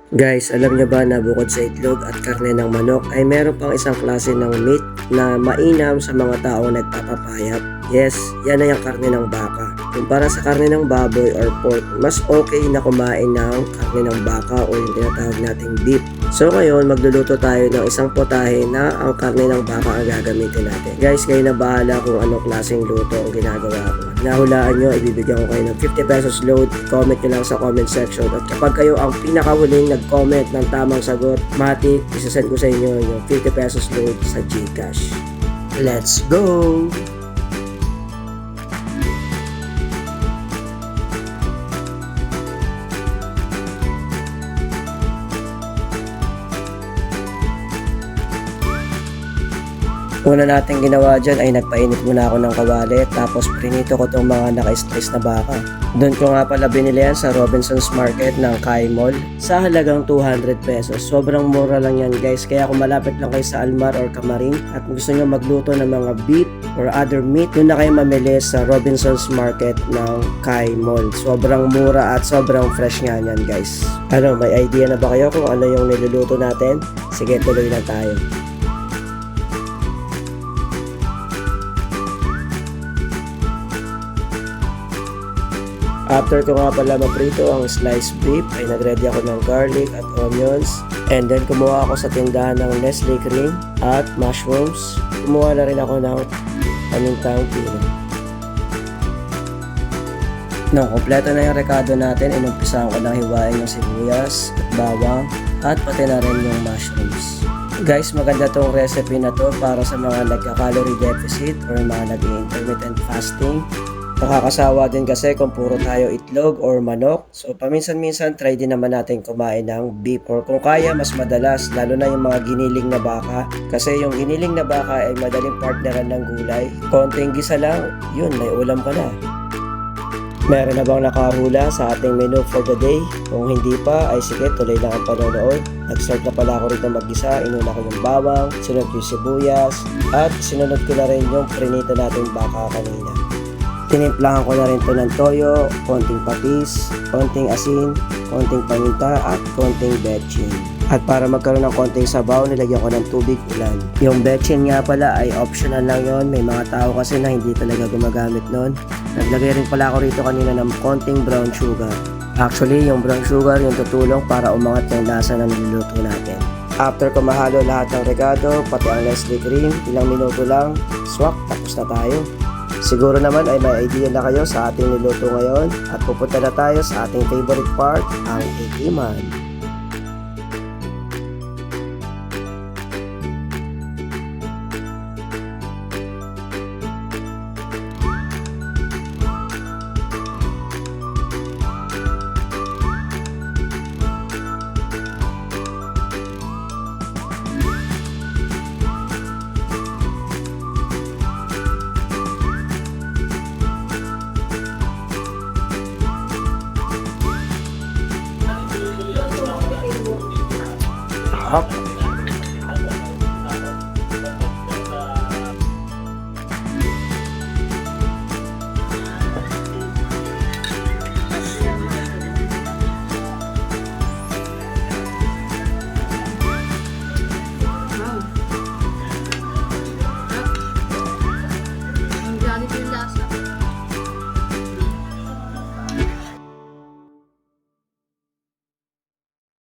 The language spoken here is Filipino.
Guys, alam niyo ba na bukod sa itlog at karne ng manok ay meron pang isang klase ng meat na mainam sa mga taong nagpapapayat? Yes, yan ay ang karne ng baka. Kumpara sa karne ng baboy or pork, mas okay na kumain ng karne ng baka o yung tinatawag nating beef. So ngayon, magluluto tayo ng isang potahe na ang karne ng baka ang gagamitin natin. Guys, kayo na bahala kung anong klaseng luto ang ginagawa ko. Nahulaan nyo, ibibigyan ko kayo ng 50 pesos load. Comment nyo lang sa comment section. At kapag kayo ang pinakahuling nag-comment ng tamang sagot, matik, isasend ko sa inyo yung 50 pesos load sa GCash. Let's go! Una natin ginawa dyan ay nagpainit muna ako ng kawali tapos prinito ko itong mga naka-slice na baka. Doon ko nga pala binili yan sa Robinson's Market ng Kai Mall sa halagang 200 pesos. Sobrang mura lang yan guys, kaya kung malapit lang kayo sa Almar or Camarin at gusto nyo magluto ng mga beef or other meat, doon na kayo mamili sa Robinson's Market ng Kai Mall. Sobrang mura at sobrang fresh nga yan guys. Ano, may idea na ba kayo kung ano yung niluluto natin? Sige, tuloy na tayo. After ko nga pala maprito ang sliced beef, ay nagready ako ng garlic at onions. And then kumuha ako sa tindahan ng Nestle cream at mushrooms. Kumuha na rin ako ng pamintang pino. Nung kompleto na yung rekado natin, inumpisahan ko lang hiwain yung sibuyas at bawang at pati na rin yung mushrooms. Guys, maganda tong recipe na to para sa mga nagka-calorie deficit or mga nag-intermittent fasting. Nakakasawa din kasi kung puro tayo itlog or manok. So paminsan-minsan try din naman natin kumain ng beef or kung kaya mas madalas, lalo na yung mga giniling na baka. Kasi yung giniling na baka ay madaling partneran ng gulay. Konting gisa lang, yun, may ulam ka na. Meron na bang nakahula sa ating menu for the day? Kung hindi pa, ay sige, tuloy lang ang panonood. Nag-start na pala ako rito mag-gisa. Inuna ko yung bawang, sinunod ko yung sibuyas, at sinunod ko na rin yung prinito nating baka kanina. Tinimplahan ko na rin to ng toyo, konting patis, konting asin, konting paminta at konting betchin. At para magkaroon ng konting sabaw, nilagyan ko ng tubig ulan. Yung betchin nga pala ay optional lang yon. May mga tao kasi na hindi talaga gumagamit nun. Naglagay rin pala ako rito kanina ng konting brown sugar. Actually, yung brown sugar yung tutulong para umangat yung lasa ng niluluto natin. After ko mahalo lahat ng regado, pati ang Nestle cream, ilang minuto lang, swak, tapos na tayo. Siguro naman ay may idea na kayo sa ating niluto ngayon at pupunta na tayo sa ating favorite part, ang ikiman.